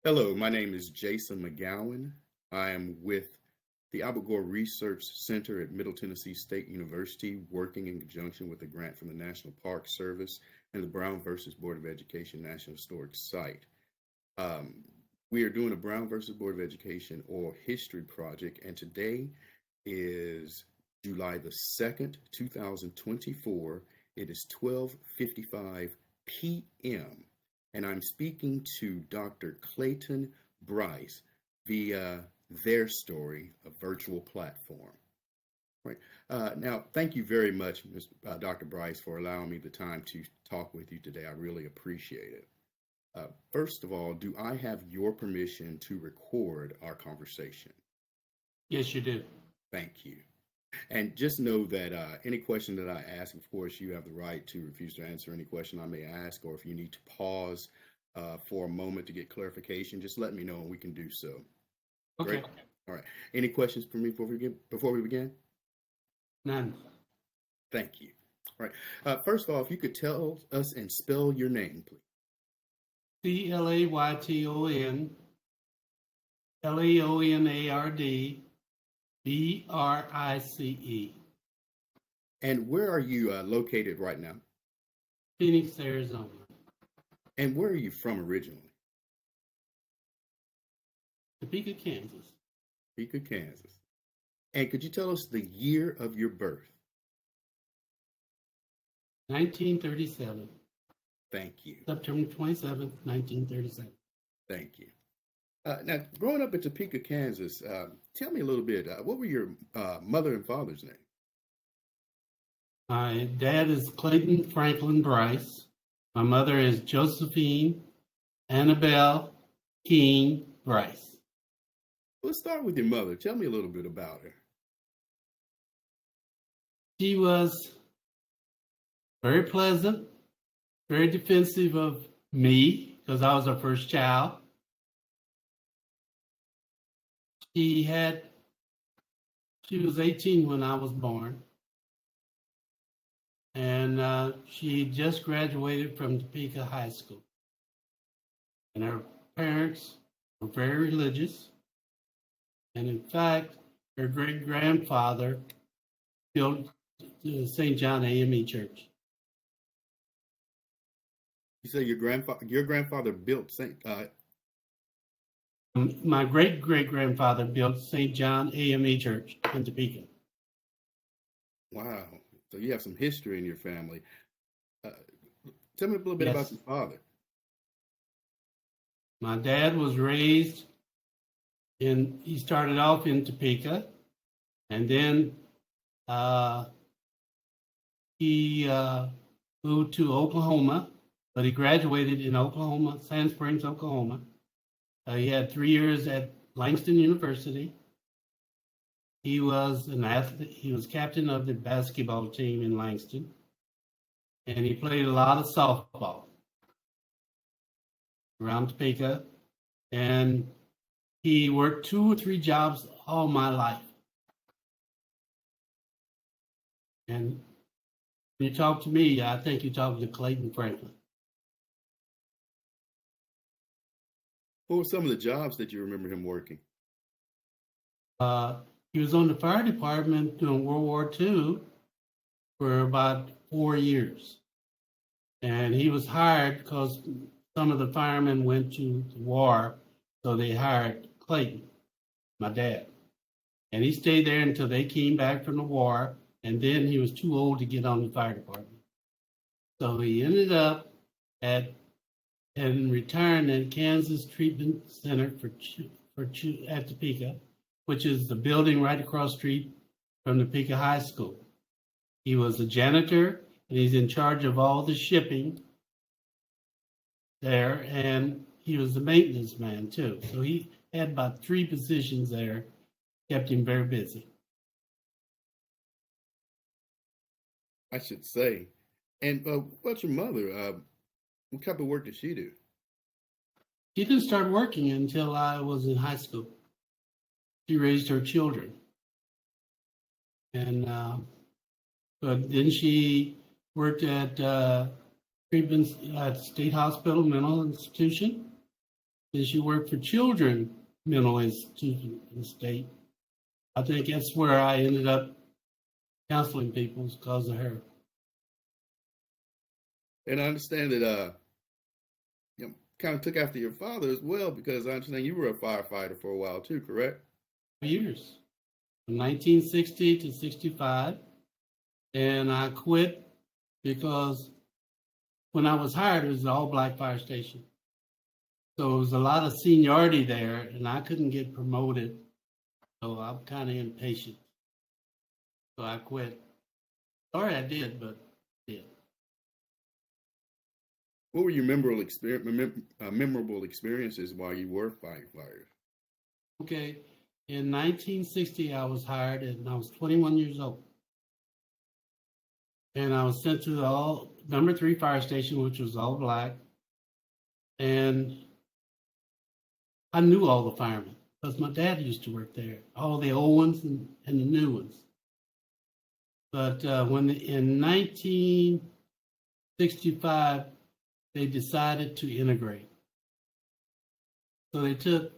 Hello, my name is Jason McGowan. I am with the Albert Gore Research Center at Middle Tennessee State University, working in conjunction with a grant from the National Park Service and the Brown versus Board of Education National Historic Site. Um, we are doing a Brown versus Board of Education oral history project, and today is July the 2nd, 2024. It is 12:55 p.m. and I'm speaking to Dr. Clayton Brice via their story, a virtual platform. Right. Now, thank you very much, Dr. Brice, for allowing me the time to talk with you today. I really appreciate it. First of all, do I have your permission to record our conversation? Yes, you do. Thank you. And just know that any question that I ask, of course, you have the right to refuse to answer any question I may ask, or if you need to pause for a moment to get clarification, just let me know and we can do so. Okay. Great. All right. Any questions for me before we begin? None. Thank you. All right. First of all, if you could tell us and spell your name, please. Clayton, Leonard, Brice, And where are you located right now? Phoenix, Arizona. And where are you from originally? Topeka, Kansas. Topeka, Kansas. And could you tell us the year of your birth? 1937. Thank you. September 27th, 1937. Thank you. Now, growing up in Topeka, Kansas, tell me a little bit, what were your mother and father's name? My dad is Clayton Franklin Brice. My mother is Josephine Annabelle King Brice. Let's start with your mother. Tell me a little bit about her. She was very pleasant, very defensive of me because I was her first child. She was 18 when I was born, and she just graduated from Topeka High School. And her parents were very religious, and in fact, her great-grandfather built the St. John AME Church. You say your grandfather built My great-great-grandfather built St. John AME Church in Topeka. Wow. So you have some history in your family. Tell me a little bit about your father. My dad was raised he started off in Topeka, and then he moved to Oklahoma, but he graduated in Oklahoma, Sand Springs, Oklahoma. He had 3 years at Langston University. He was an athlete. He was captain of the basketball team in Langston, and he played a lot of softball around Topeka. And he worked 2 or 3 jobs all my life. And when you talk to me, I think you're talking to Clayton Franklin. What were some of the jobs that you remember him working? He was on the fire department during World War II for about 4 years. And he was hired because some of the firemen went to the war, so they hired Clayton, my dad. And he stayed there until they came back from the war, and then he was too old to get on the fire department. So he ended up and returned at Kansas Treatment Center at Topeka, which is the building right across the street from Topeka High School. He was a janitor, and he's in charge of all the shipping there, and he was the maintenance man too. So he had about 3 positions there, kept him very busy. I should say. And what's your mother? What type of work did she do? She didn't start working until I was in high school. She raised her children. And but then she worked at treatment at State Hospital Mental Institution. and she worked for children mental institutions in the state. I think that's where I ended up counseling people because of her. And I understand that you kind of took after your father as well, because I understand you were a firefighter for a while too, correct? Years, from 1960 to 65, and I quit because when I was hired, it was an all-black fire station. So there was a lot of seniority there, and I couldn't get promoted. So I'm kind of impatient. So I quit. Sorry I did, but I did. What were your memorable experiences while you were fighting fires? Okay, in 1960, I was hired, and I was 21 years old. And I was sent to the number 3 fire station, which was all black. And I knew all the firemen because my dad used to work there, all the old ones and the new ones. But in 1965, they decided to integrate. So they took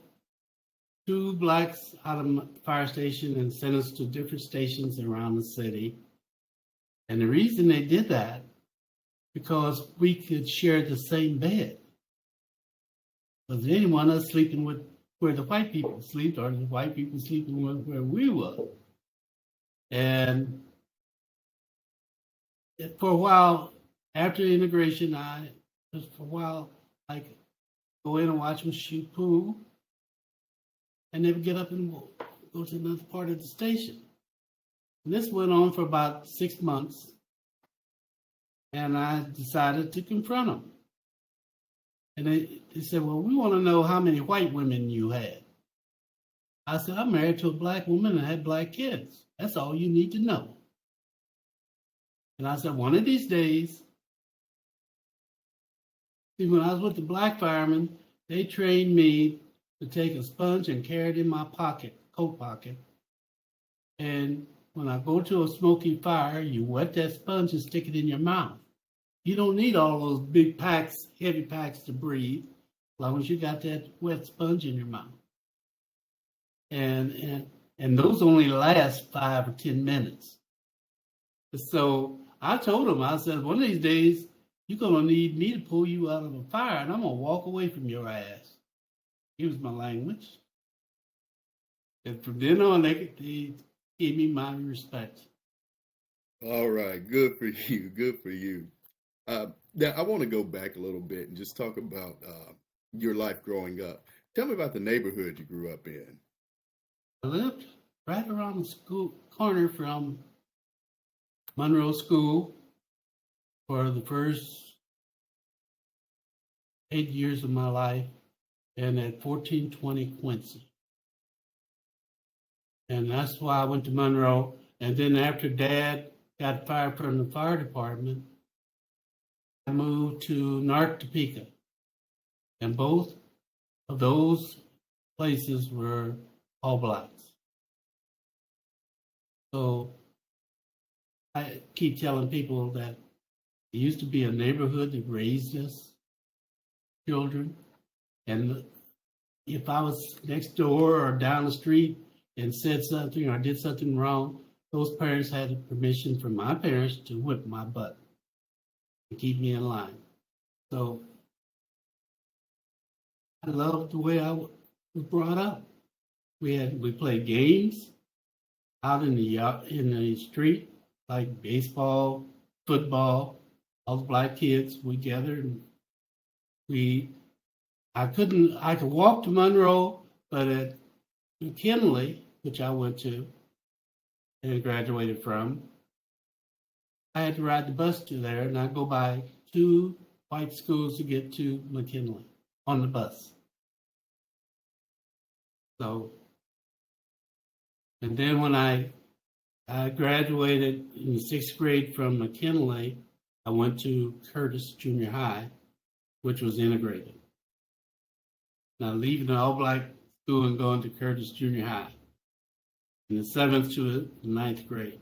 2 blacks out of the fire station and sent us to different stations around the city. And the reason they did that, because we could share the same bed. Because they didn't want us sleeping with where the white people sleep, or the white people sleeping with where we were. And for a while, after integration, I just for a while, like, go in and watch them shoot pool, and they would get up and go to another part of the station. And this went on for about 6 months, and I decided to confront them. And they said, well, we want to know how many white women you had. I said, I'm married to a black woman and had black kids. That's all you need to know. And I said, one of these days, see, when I was with the black firemen, they trained me to take a sponge and carry it in my pocket, coat pocket. And when I go to a smoky fire, you wet that sponge and stick it in your mouth. You don't need all those big packs, heavy packs to breathe, as long as you got that wet sponge in your mouth. And those only last 5 or 10 minutes. So I told him, I said, one of these days, you're going to need me to pull you out of a fire, and I'm going to walk away from your ass. Use my language. And from then on, they gave me my respect. All right, good for you, good for you. Now, I want to go back a little bit and just talk about your life growing up. Tell me about the neighborhood you grew up in. I lived right around the school corner from Monroe School for the first 8 years of my life, and at 1420 Quincy. And that's why I went to Monroe. And then after Dad got fired from the fire department, I moved to Narc, Topeka. And both of those places were all blacks. So I keep telling people that it used to be a neighborhood that raised us children. And if I was next door or down the street and said something or did something wrong, those parents had permission from my parents to whip my butt and keep me in line. So I loved the way I was brought up. We played games out in the street, like baseball, football. All the black kids, we gathered and I could walk to Monroe, but at McKinley, which I went to and graduated from, I had to ride the bus to there, and I'd go by 2 white schools to get to McKinley on the bus. So, and then when I graduated in the 6th grade from McKinley, I went to Curtis Junior High, which was integrated. Now, leaving the all-black school and going to Curtis Junior High in the 7th to the 9th grade.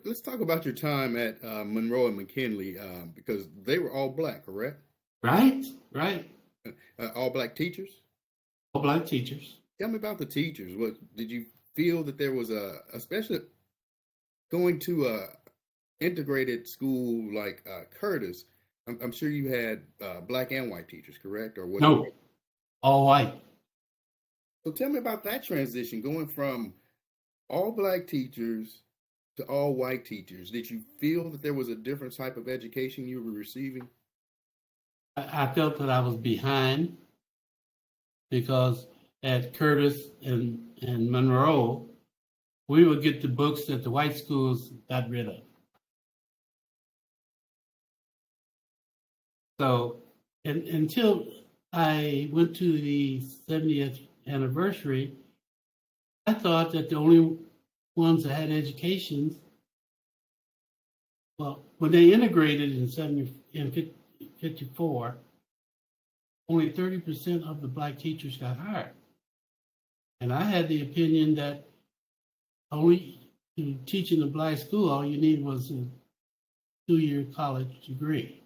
Let's talk about your time at Monroe and McKinley, because they were all black, correct? Right, right. All black teachers? All black teachers. Tell me about the teachers. What did you feel that there was especially going to a integrated school like Curtis? I'm sure you had black and white teachers, correct? Or was No, it? all white. So tell me about that transition, going from all black teachers to all white teachers. Did you feel that there was a different type of education you were receiving? I felt that I was behind because at Curtis and Monroe, we would get the books that the white schools got rid of. So, and until I went to the 70th anniversary, I thought that the only ones that had educations, well, when they integrated in 54, only 30% of the black teachers got hired. And I had the opinion that only to teach in a black school, all you need was a 2-year college degree.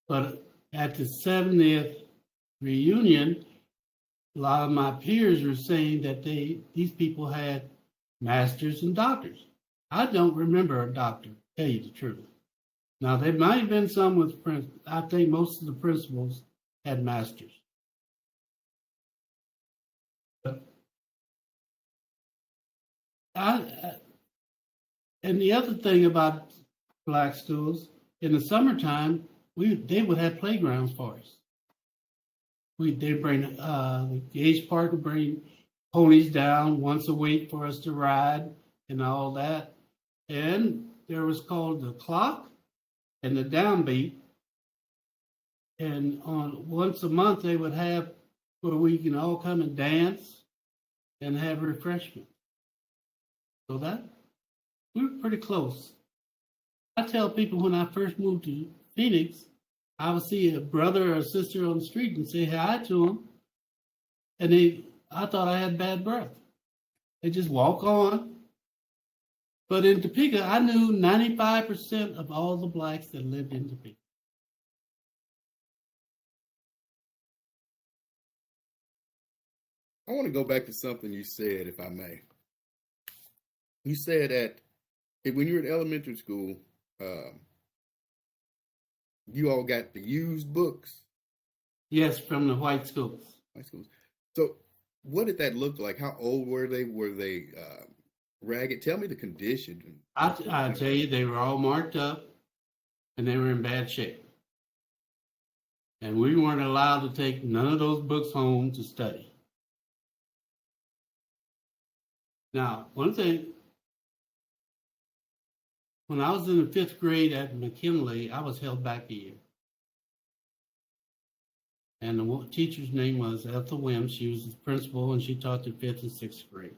But at the 70th reunion, a lot of my peers were saying that these people had masters and doctors. I don't remember a doctor, to tell you the truth. Now, there might have been some with, I think most of the principals had masters. But and the other thing about black schools, in the summertime, they would have playgrounds for us. They bring the Gage Park would bring ponies down once a week for us to ride and all that. And there was called the clock and the downbeat. And on once a month they would have where we can all come and dance and have refreshments. So that we were pretty close. I tell people when I first moved to Phoenix, I would see a brother or a sister on the street and say hi to them, and I thought I had bad breath. They just walk on. But in Topeka, I knew 95% of all the blacks that lived in Topeka. I want to go back to something you said, if I may. You said that when you were in elementary school, you all got the used books. Yes, from the white schools. White schools. So, what did that look like? How old were they? Were they ragged? Tell me the condition. I tell you, they were all marked up, and they were in bad shape. And we weren't allowed to take none of those books home to study. Now, one thing, when I was in the 5th grade at McKinley, I was held back a year. And the teacher's name was Ethel Wim. She was the principal, and she taught the 5th and 6th grade.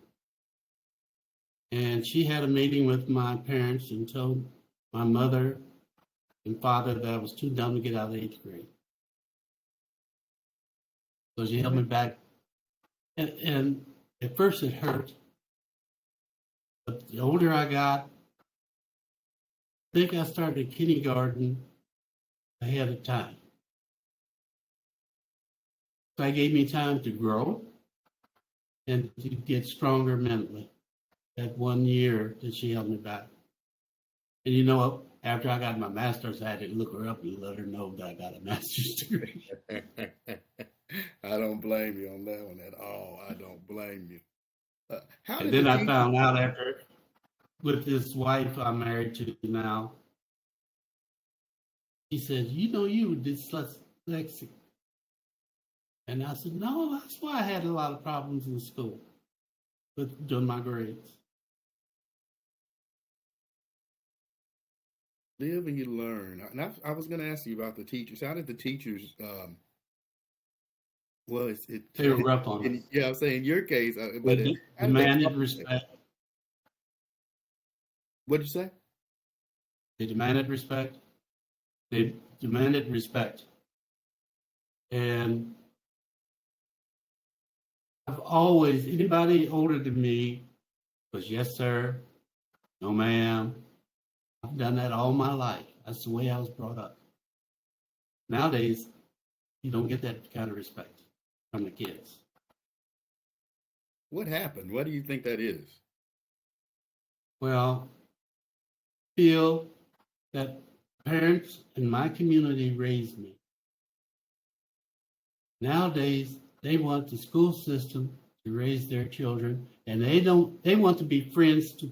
And she had a meeting with my parents and told my mother and father that I was too dumb to get out of the 8th grade. So she held me back. And at first it hurt. But the older I got, I think I started kindergarten ahead of time. So that gave me time to grow and to get stronger mentally. That 1 year that she held me back. And you know what? After I got my master's, I had to look her up and let her know that I got a master's degree. I don't blame you on that one at all. I don't blame you. And then I found out after, with this wife I'm married to now, he said, you know, you were dyslexic. And I said, no, that's why I had a lot of problems in school with doing my grades. Live and you learn. And I was going to ask you about the teachers. How did the teachers? Well, they were rough on us. Yeah, I'm saying in your case, but demanded respect. What'd you say? They demanded respect. They demanded respect. And I've always, anybody older than me was yes, sir, no, ma'am. I've done that all my life. That's the way I was brought up. Nowadays, you don't get that kind of respect from the kids. What happened? What do you think that is? Well, feel that parents in my community raised me. Nowadays, they want the school system to raise their children, and they want to be friends to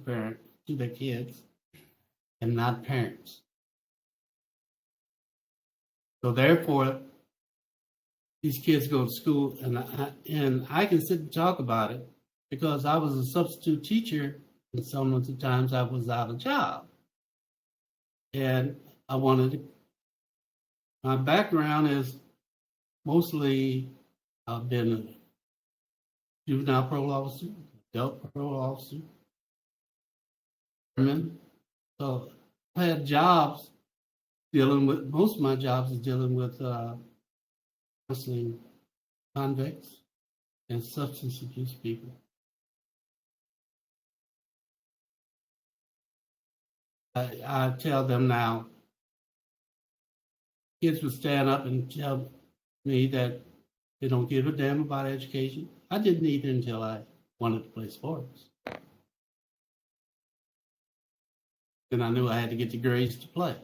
their kids and not parents. So therefore, these kids go to school, and I can sit and talk about it because I was a substitute teacher, and some of the times I was out of job. And my background is mostly I've been a juvenile parole officer, adult parole officer, so I had jobs most of my jobs is dealing with counseling convicts and substance abuse people. I tell them now, kids would stand up and tell me that they don't give a damn about education. I didn't either until I wanted to play sports. Then I knew I had to get the grades to play.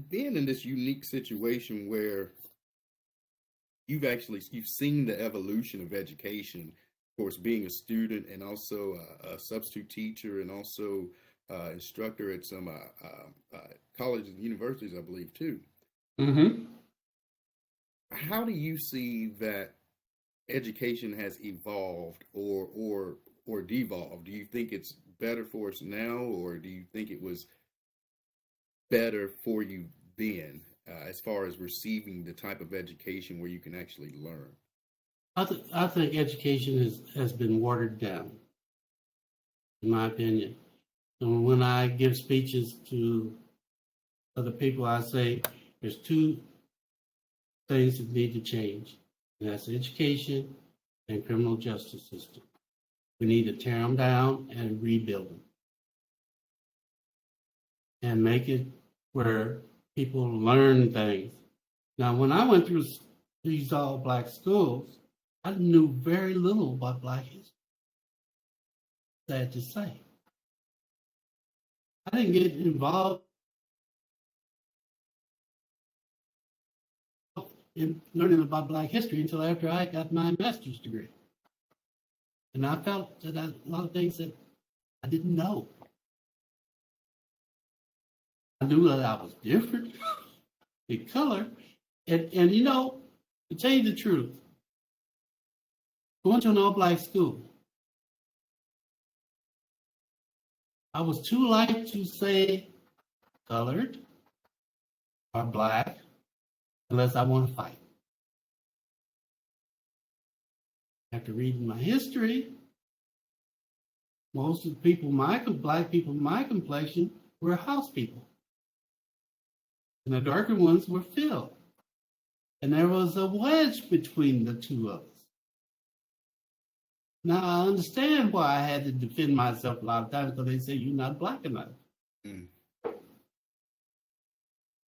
Being in this unique situation where you've seen the evolution of education, of course, being a student and also a substitute teacher and also instructor at some colleges and universities, I believe, too. Mm-hmm. How do you see that education has evolved or devolved? Do you think it's better for us now, or do you think it was better for you then, as far as receiving the type of education where you can actually learn? I think education has been watered down, in my opinion. And when I give speeches to other people, I say there's two things that need to change, and that's education and criminal justice system. We need to tear them down and rebuild them and make it where people learn things. Now, when I went through these all-black schools, I knew very little about Black history. Sad to say. I didn't get involved in learning about Black history until after I got my master's degree. And I felt that a lot of things that I didn't know. I knew that I was different in color. And you know, to tell you the truth, going to an all-black school, I was too light to say colored or Black unless I want to fight. After reading my history, most of the people, Black people my complexion, were house people. And the darker ones were filled. And there was a wedge between the two of us. Now, I understand why I had to defend myself a lot of times, because they say you're not Black enough. Do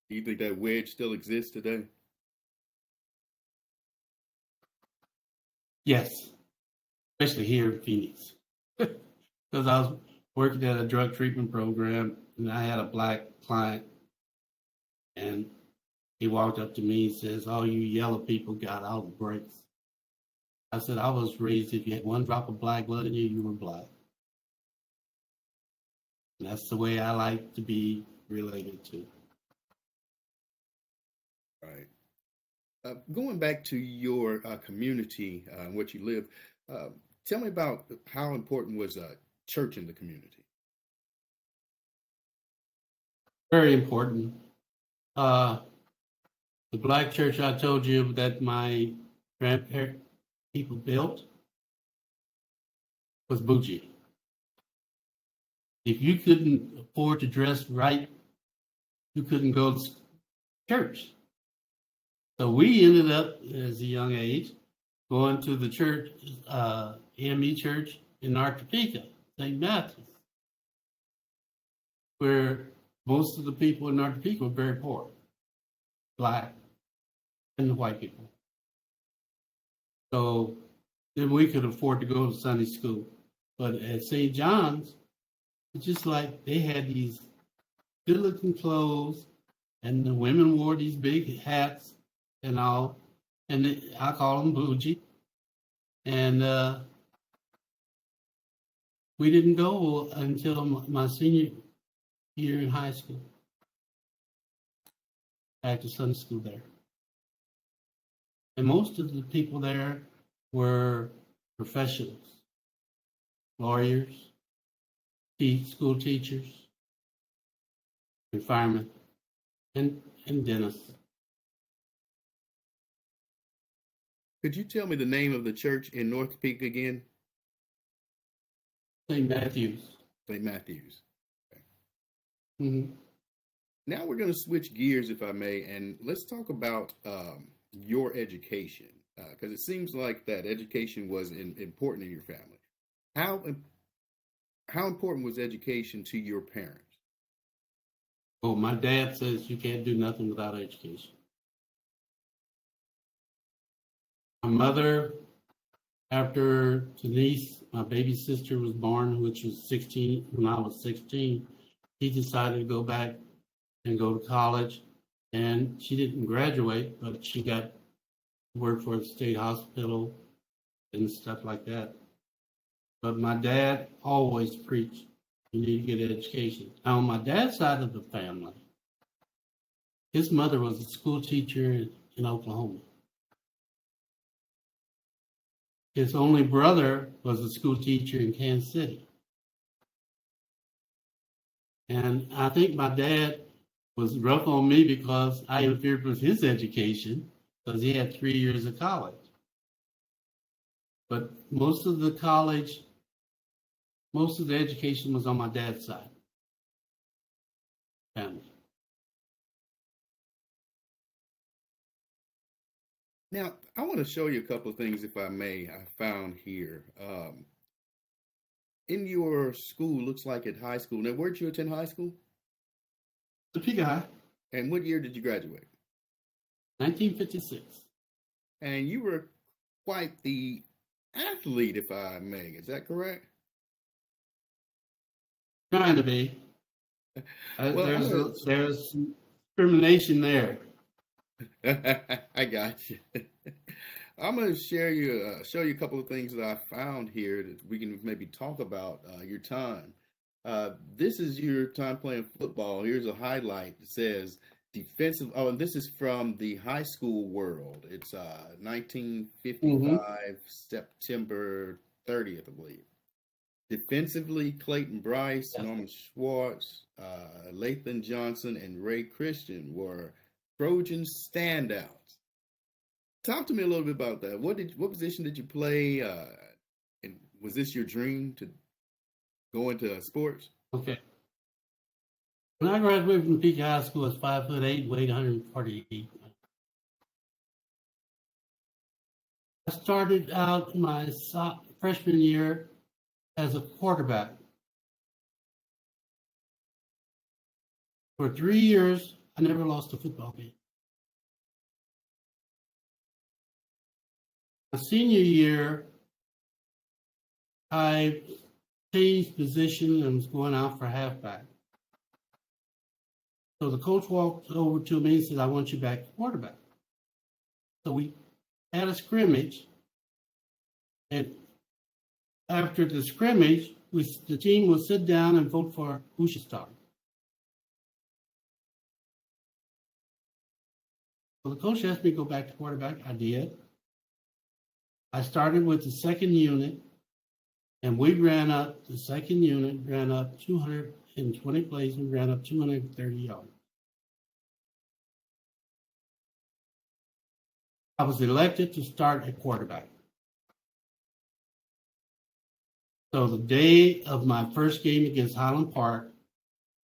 you think that wedge still exists today? Yes, especially here in Phoenix. Because I was working at a drug treatment program, and I had a Black client, and he walked up to me and says, "All you yellow people got all the breaks." I said, "I was raised, if you had one drop of Black blood in you, you were Black." And that's the way I like to be related to. Right. Going back to your community and what you live, tell me about how important was church in the community? Very important. The Black church I told you that my grandparents people built was bougie. If you couldn't afford to dress right, you couldn't go to church. So we ended up, as a young age, going to the church, AME Church in North Topeka, St. Matthew's, where most of the people in North Topeka were very poor. Black, and the white people. So then we could afford to go to Sunday school. But at St. John's, it's just like they had these good-looking clothes, and the women wore these big hats and all, and I call them bougie. And we didn't go until my senior year in high school, back to Sunday school there. And most of the people there were professionals, lawyers, school teachers, and firemen, and dentists. Could you tell me the name of the church in North Peak again? St. Matthew's. St. Matthew's. Okay. Mm-hmm. Now we're going to switch gears, if I may, and let's talk about your education, because it seems like that education was important in your family. How important was education to your parents? Well, my dad says you can't do nothing without education. My mother, after Denise, my baby sister, was born, which was 16, when I was 16, she decided to go back and go to college. And she didn't graduate, but she got to work for the state hospital and stuff like that. But my dad always preached, you need to get an education. Now, on my dad's side of the family, his mother was a school teacher in Oklahoma. His only brother was a school teacher in Kansas City. And I think my dad was rough on me because I interfered with his education because he had 3 years of college. But most of the education was on my dad's side. Family. Now, I want to show you a couple of things, if I may, I found here. In your school, looks like at high school. Now, where did you attend high school? Topeka High. And what year did you graduate? 1956. And you were quite the athlete, if I may. Is that correct? Trying to be. Well, There's discrimination there. I got you. I'm going to show you a couple of things that I found here that we can maybe talk about your time. This is your time playing football. Here's a highlight that says defensive. Oh, and this is from the high school world. It's 1955, September 30th, I believe. Defensively, Clayton, Brice, Yes. Norman Schwartz, Lathan Johnson, and Ray Christian were Trojan standouts. Talk to me a little bit about that. What position did you play? And was this your dream to go into sports? Okay. When I graduated from Topeka High School, I was 5'8", weighed 148. I started out my freshman year as a quarterback. For 3 years, I never lost a football game. My senior year, I changed position and was going out for halfback. So the coach walked over to me and said, I want you back to quarterback. So we had a scrimmage, and after the scrimmage, the team would sit down and vote for who should start. So the coach asked me to go back to quarterback. I did. I started with the second unit, and the second unit ran up 220 plays, we ran up 230 yards. I was elected to start at quarterback. So the day of my first game against Highland Park,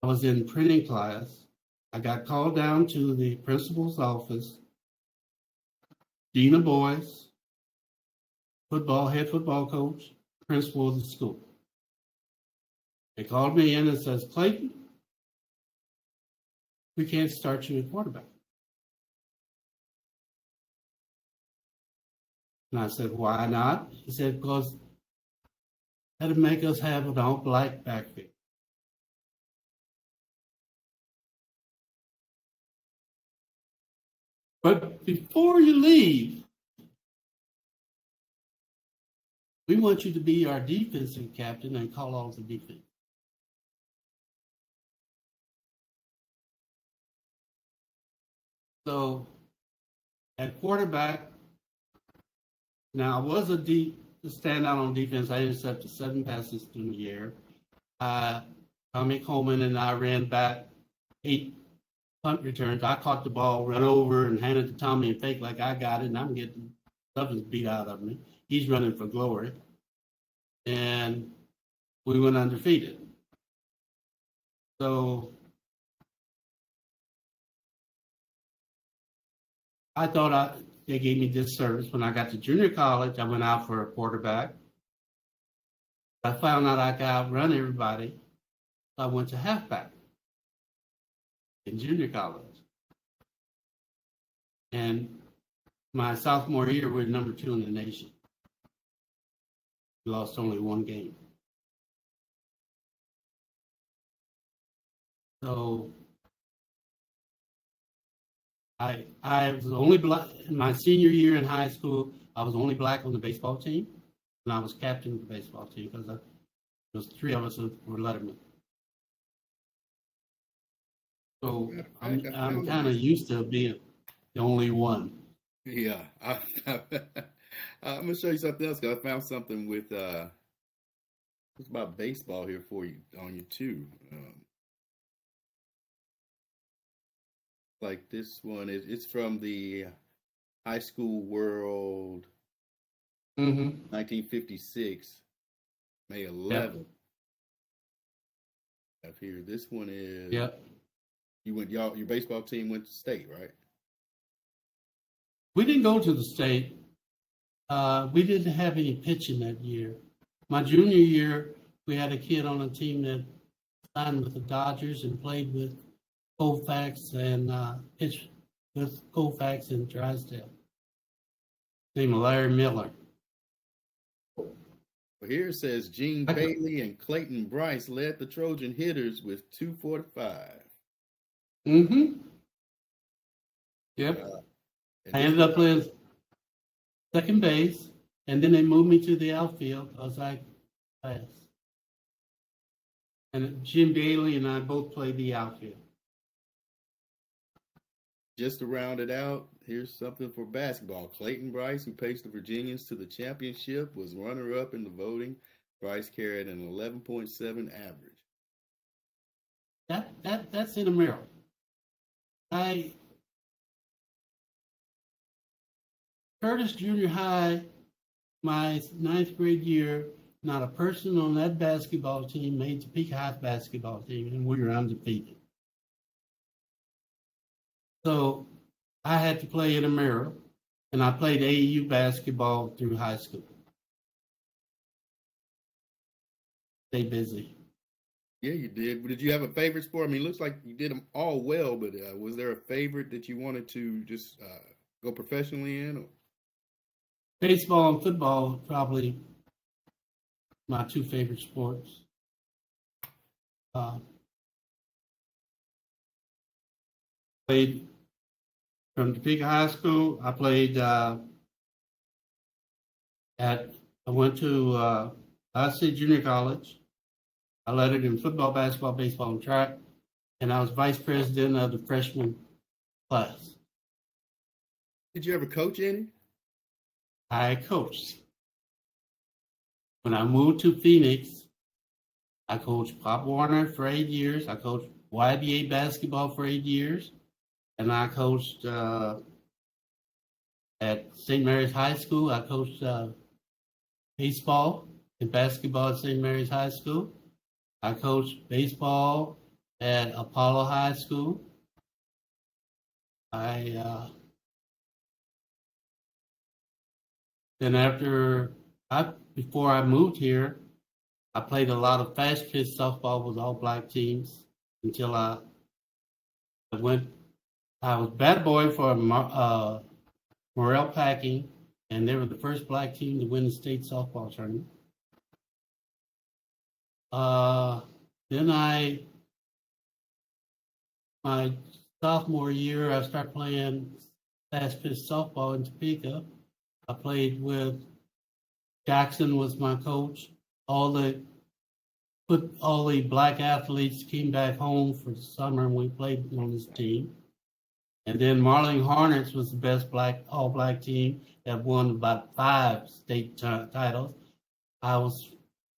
I was in printing class. I got called down to the principal's office, dean of boys, head football coach, principal of the school. They called me in and says, Clayton, we can't start you at quarterback. And I said, why not? He said, because that'll make us have an all-black backfield. But before you leave, we want you to be our defensive captain and call all the defense. So at quarterback, now I was a standout on defense. I intercepted 7 passes through the air. Tommy Coleman and I ran back 8 punt returns. I caught the ball, run over, and handed it to Tommy and fake like I got it, and I'm getting something beat out of me. He's running for glory. And we went undefeated. So I thought they gave me this service. When I got to junior college, I went out for a quarterback. I found out I could outrun everybody. So I went to halfback in junior college. And my sophomore year, we were number 2 in the nation. We lost only 1 game. So I was only black in my senior year in high school. I was only black on the baseball team, and I was captain of the baseball team because there was 3 of us who were lettermen. So I'm kind of used to being the only one. Yeah, I'm gonna show you something else because I found something with it's about baseball here for you on you too. Like this one it's from the High School World 1956, May 11th. Up here, this one is your baseball team went to state, right? We didn't go to the state. We didn't have any pitching that year. My junior year, we had a kid on a team that signed with the Dodgers and played with Colfax and pitched with Colfax in Drysdale. Named Larry Miller. Well, here it says Gene Bailey and Clayton Brice led the Trojan hitters with 245. Yep. I ended up playing second base, and then they moved me to the outfield because I passed. And Jim Bailey and I both played the outfield. Just to round it out, here's something for basketball. Clayton Brice, who paced the Virginians to the championship, was runner-up in the voting. Brice carried an 11.7 average. That's intramural. Curtis Junior High, my 9th grade year, not a person on that basketball team made Topeka High's basketball team, and we were undefeated. So I had to play intramural, and I played AAU basketball through high school. Stay busy. Yeah, you did. Did you have a favorite sport? I mean, it looks like you did them all well, but was there a favorite that you wanted to just go professionally in? Or? Baseball and football are probably my 2 favorite sports. Played from Topeka High School. I played I went to State Junior College. I led it in football, basketball, baseball, and track, and I was vice president of the freshman class. Did you ever coach any? I coached. When I moved to Phoenix, I coached Pop Warner for 8 years. I coached YBA basketball for 8 years. And I coached at St. Mary's High School. I coached baseball and basketball at St. Mary's High School. I coached baseball at Apollo High School. Before I moved here, I played a lot of fast pitch softball with all black teams until I was bat boy for Morrell Packing and they were the first black team to win the state softball tournament. Then my sophomore year, I started playing fast pitch softball in Topeka. I played with Jackson was my coach. All the black athletes came back home for the summer, and we played on this team. And then Marling Hornets was the best all black team that won about 5 state titles.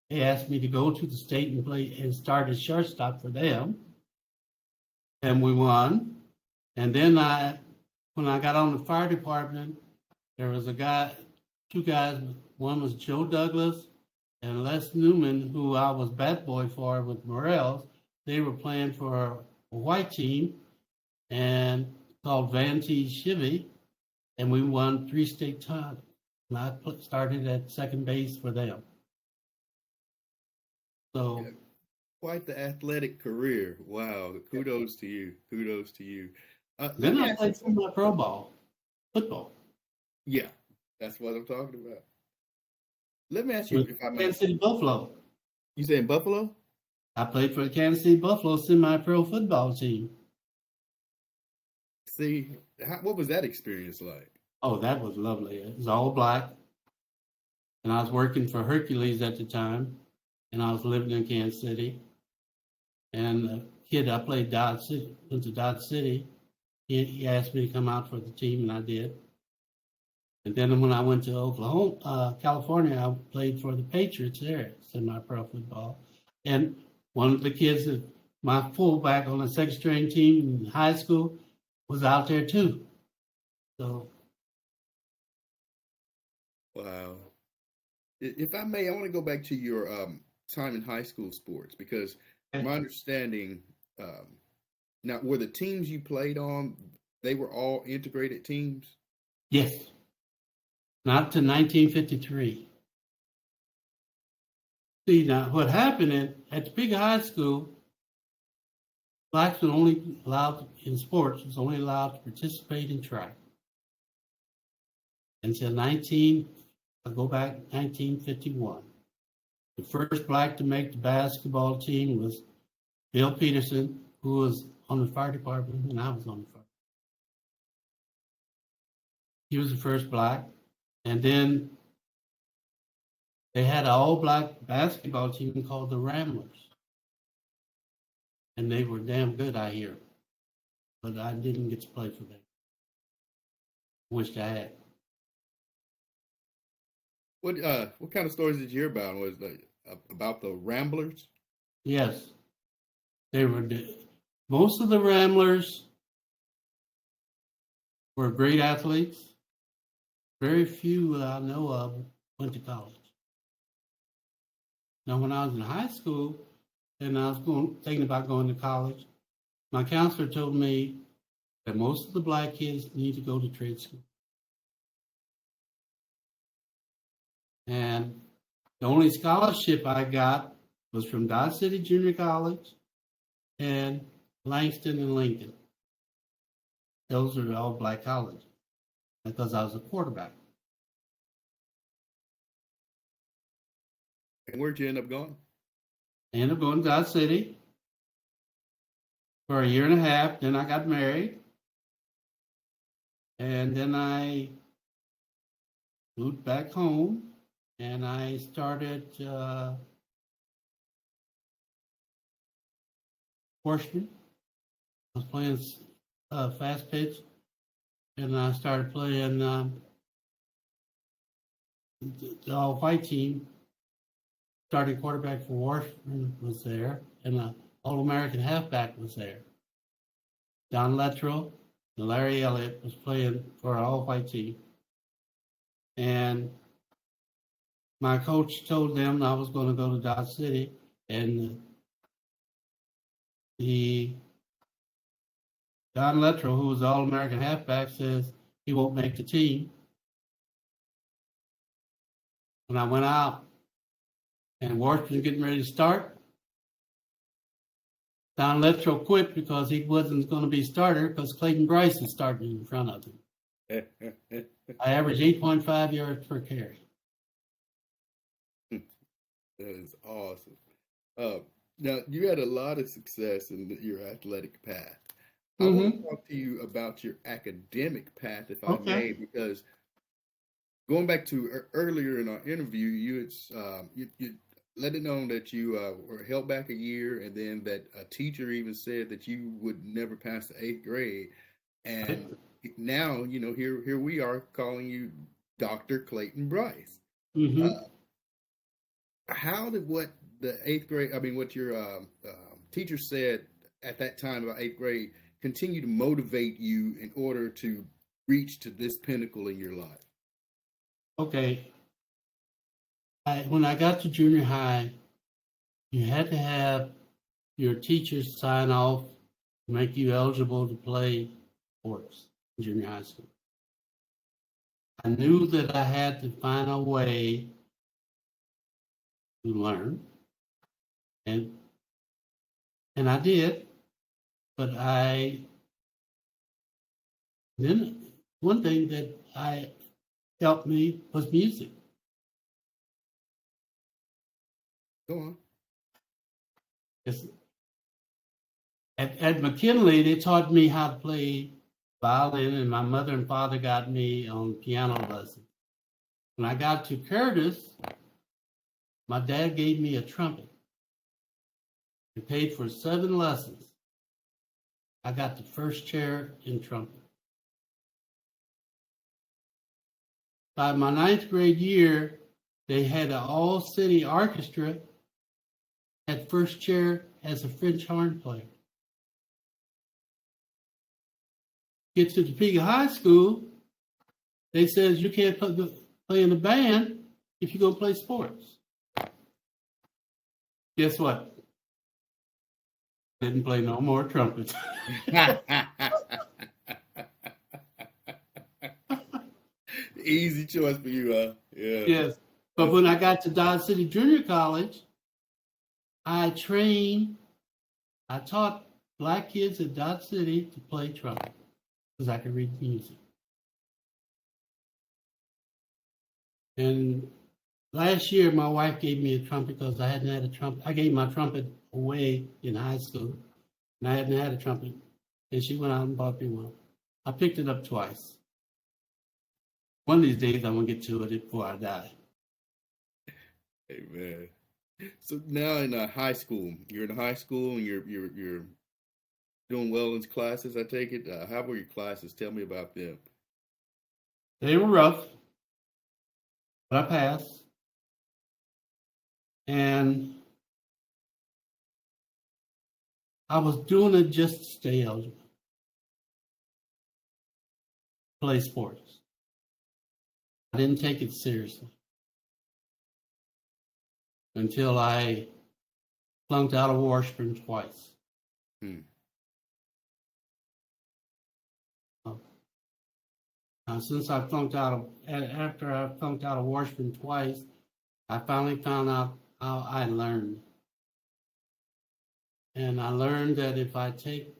They asked me to go to the state and play and start as shortstop for them, and we won. And then when I got on the fire department, there was two guys. One was Joe Douglas and Les Newman, who I was bat boy for with Morels. They were playing for a white team and called Van T. Chivy, and we won 3 state titles. And I started at second base for them. So, quite the athletic career. Wow. Kudos to you. Kudos to you. Then I played some football. Yeah, that's what I'm talking about. Let me ask you if I may. Kansas City Buffalo. You saying Buffalo? I played for the Kansas City Buffalo semi-pro football team. See, what was that experience like? Oh, that was lovely. It was all black. And I was working for Hercules at the time. And I was living in Kansas City. And the kid I played went to Dodge City. He asked me to come out for the team, and I did. And then when I went to California, I played for the Patriots there, semi-pro football. And one of the kids, my fullback on the second string team in high school, was out there too. So. Wow. If I may, I want to go back to your time in high school sports, because my understanding, now were the teams you played on, they were all integrated teams? Yes. Not to 1953. See, now what happened at Topeka High School, blacks were only allowed in sports, was only allowed to participate in track. Until 1951. The first black to make the basketball team was Bill Peterson, who was on the fire department, and I was on the fire. He was the first black. And then they had an all-black basketball team called the Ramblers. And they were damn good, I hear. But I didn't get to play for them. Wished I had. What kind of stories did you hear about? Was about the Ramblers? Yes. They were most of the Ramblers were great athletes. Very few that I know of went to college. Now, when I was in high school and I was thinking about going to college, my counselor told me that most of the black kids need to go to trade school. And the only scholarship I got was from Dodge City Junior College and Langston and Lincoln. Those are all black colleges because I was a quarterback. And where'd you end up going? I ended up going to Dodge City for a year and a half. Then I got married. And then I moved back home and I started horseman. I was playing fast pitch, and I started playing the all-white team. Starting quarterback for Washington was there, and the All-American halfback was there. Don Lettrell and Larry Elliott was playing for our all-white team. And my coach told them I was going to go to Dodge City, and Don Lettrell, who was the All-American halfback, says he won't make the team. When I went out and Washington was getting ready to start, Don Lettrell quit because he wasn't going to be starter because Clayton Brice was starting in front of him. I average 8.5 yards per carry. That is awesome. Uh, Now, you had a lot of success in your athletic path. I want to Mm-hmm. talk to you about your academic path, if I Okay. may, because going back to earlier in our interview, you let it known that you were held back a year, and then that a teacher even said that you would never pass the eighth grade. And now, here we are calling you Dr. Clayton Brice. Uh, Mm-hmm. how did what the eighth grade, I mean, what your teacher said at that time about eighth grade continue to motivate you in order to reach to this pinnacle in your life? Okay. When I got to junior high, you had to have your teachers sign off to make you eligible to play sports in junior high school. I knew that I had to find a way to learn, and I did. But then one thing that I helped me was music. Go on. It's, at McKinley, they taught me how to play violin, and my mother and father got me on piano lessons. When I got to Curtis, my dad gave me a trumpet and paid for 7 lessons. I got the first chair in trumpet. By my 9th grade year, they had an all-city orchestra at first chair as a French horn player. Get to Topeka High School, they says you can't play in the band if you're going to play sports. Guess what? Didn't play no more trumpet. Easy choice for you, huh? Yeah. Yes. But when I got to Dodge City Junior College, I taught black kids at Dodge City to play trumpet because I could read music. And last year, my wife gave me a trumpet because I hadn't had a trumpet. I gave my trumpet away in high school, and I hadn't had a trumpet. And she went out and bought me one. I picked it up twice. One of these days, I'm gonna get to it before I die. Amen. So now in high school, you're in high school and you're doing well in classes. I take it. How were your classes? Tell me about them. They were rough, but I passed. And I was doing it just to stay eligible, play sports. I didn't take it seriously until I flunked out of Washburn twice. Hmm. Since I flunked out of, after I flunked out of Washburn twice, I finally found out how I learned. And I learned that if I take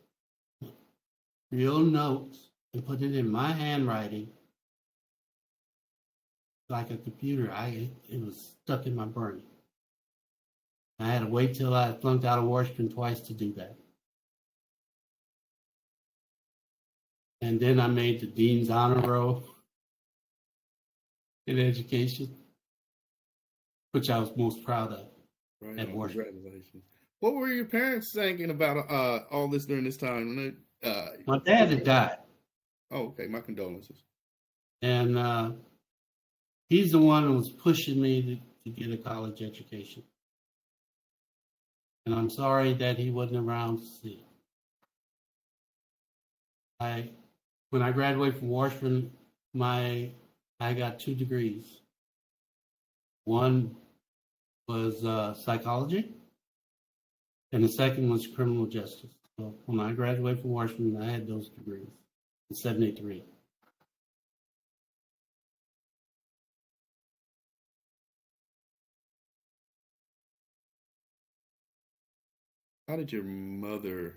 real notes and put it in my handwriting, like a computer, it was stuck in my brain. I had to wait till I flunked out of Washburn twice to do that. And then I made the Dean's Honor Roll in education, which I was most proud of Right at on. Washburn. Congratulations. What were your parents thinking about all this during this time? My dad had died, Oh, okay. My condolences. and he's the one who was pushing me to get a college education. And I'm sorry that he wasn't around to see it. When I graduated from Washburn, I got 2 degrees. One was psychology, and the second was criminal justice. So when I graduated from Washburn, I had those degrees in '73. How did your mother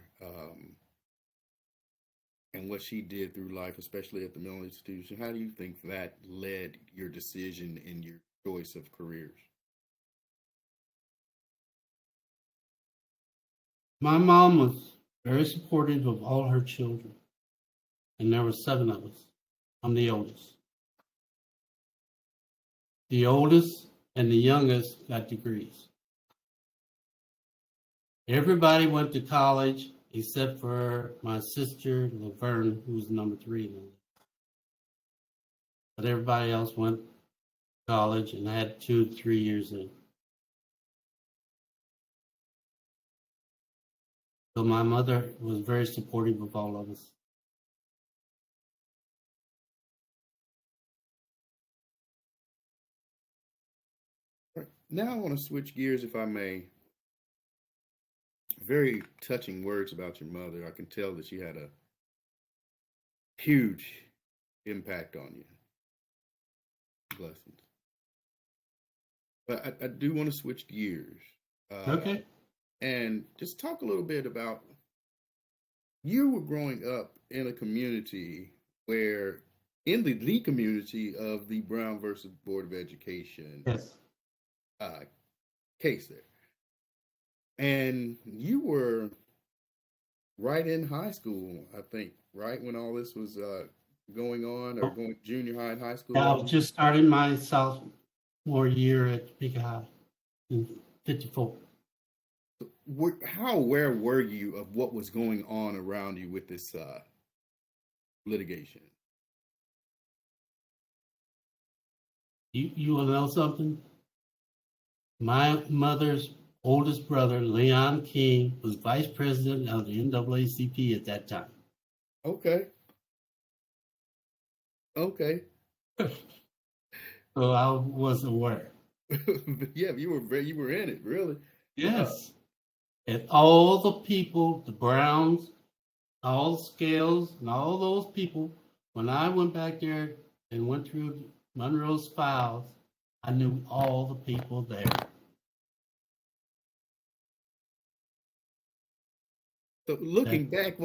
and what she did through life, especially at the mental institution, how do you think that led your decision in your choice of careers? My mom was very supportive of all her children, and there were 7 of us. I'm the oldest. The oldest and the youngest got degrees. Everybody went to college except for my sister, Laverne, who was number 3. But everybody else went to college and had 2 to 3 years in. So my mother was very supportive of all of us. Now I want to switch gears, if I may. Very touching words about your mother. I can tell that she had a huge impact on you. Blessings. But I do want to switch gears. Okay. And just talk a little bit about, you were growing up in a community where, in the community of the Brown versus Board of Education Yes. Case there. And you were right in high school, I think, right when all this was going on, or going junior high and high school. Yeah, I was just starting my sophomore year at Topeka High in 54. How aware were you of what was going on around you with this litigation? You want to know something? My mother's oldest brother, Leon King, was vice president of the NAACP at that time. Okay. Okay. So I was aware. Yeah, you were in it, really. Yes. And all the people, the Browns, all Scales, and all those people, when I went back there and went through Monroe's files, I knew all the people there. So looking back,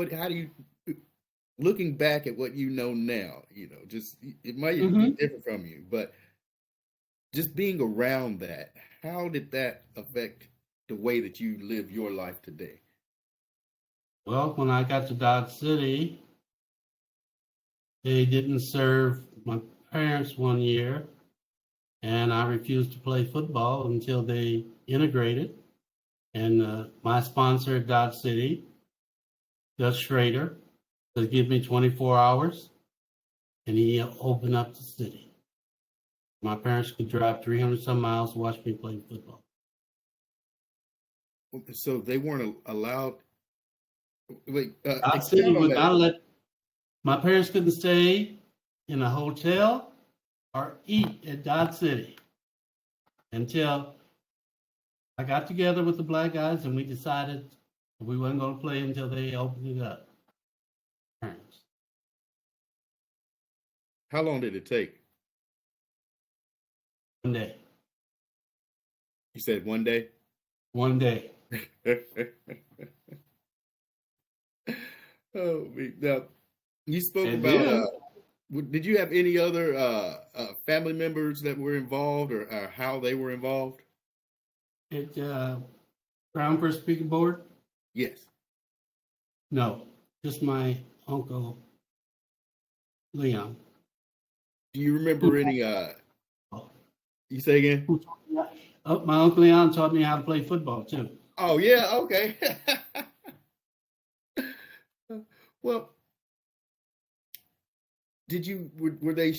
looking back at what you know now, just, it might be different from you, but just being around that, how did that affect the way that you live your life today? Well, when I got to Dodge City, they didn't serve my parents one year, and I refused to play football until they integrated. And my sponsor at Dodge City, Gus Schrader, said, give me 24 hours, and he opened up the city. My parents could drive 300 some miles to watch me play football. So they weren't allowed. Wait, Dodge City would not let. My parents couldn't stay in a hotel or eat at Dodge City until I got together with the black guys and we decided we weren't going to play until they opened it up. Parents. How long did it take? One day. You said one day? One day. Oh, now you spoke about. Did you have any other family members that were involved, or how they were involved? At Brown versus Speaker Board? Yes. No, just my uncle Leon. Do you remember any? You say again? My uncle Leon taught me how to play football too. Oh yeah, okay. Well, were they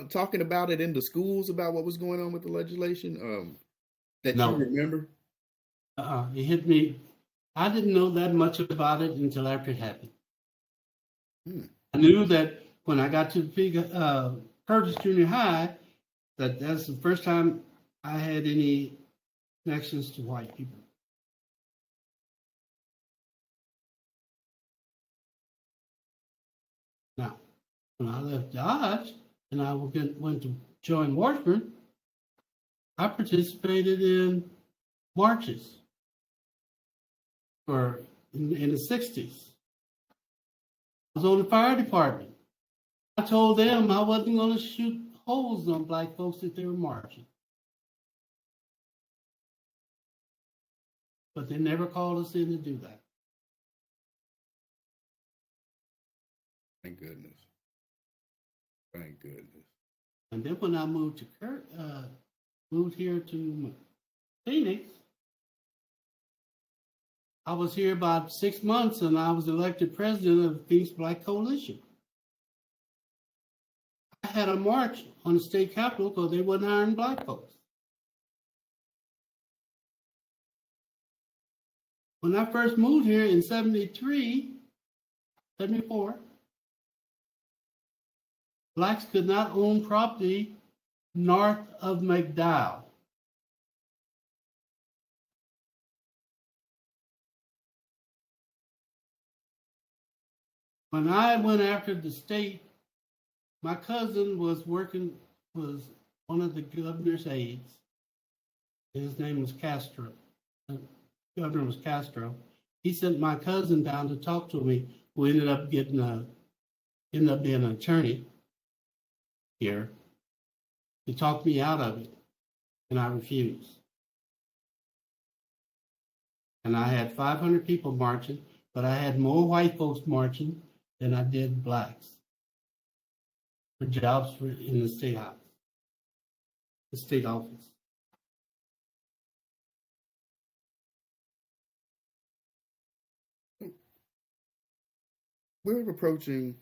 talking about it in the schools about what was going on with the legislation? That No. you remember? It hit me. I didn't know that much about it until after it happened. I knew that when I got to Curtis Junior High, that's the first time I had any connections to white people. Now, when I left Dodge and I went to join Washburn, I participated in marches in the 60s. I was on the fire department. I told them I wasn't going to shoot holes on black folks if they were marching. But they never called us in to do that. Thank goodness. Thank goodness. And then when I moved to moved here to Phoenix, I was here about 6 months and I was elected president of the Phoenix Black Coalition. I had a march on the state capitol because they wasn't hiring black folks. When I first moved here in 73, 74, blacks could not own property north of McDowell. When I went after the state, my cousin was one of the governor's aides. His name was Castro. The governor was Castro. He sent my cousin down to talk to me, who ended up being an attorney here, to talk me out of it, and I refused. And I had 500 people marching, but I had more white folks marching than I did blacks for jobs in the state house, the state office. We're approaching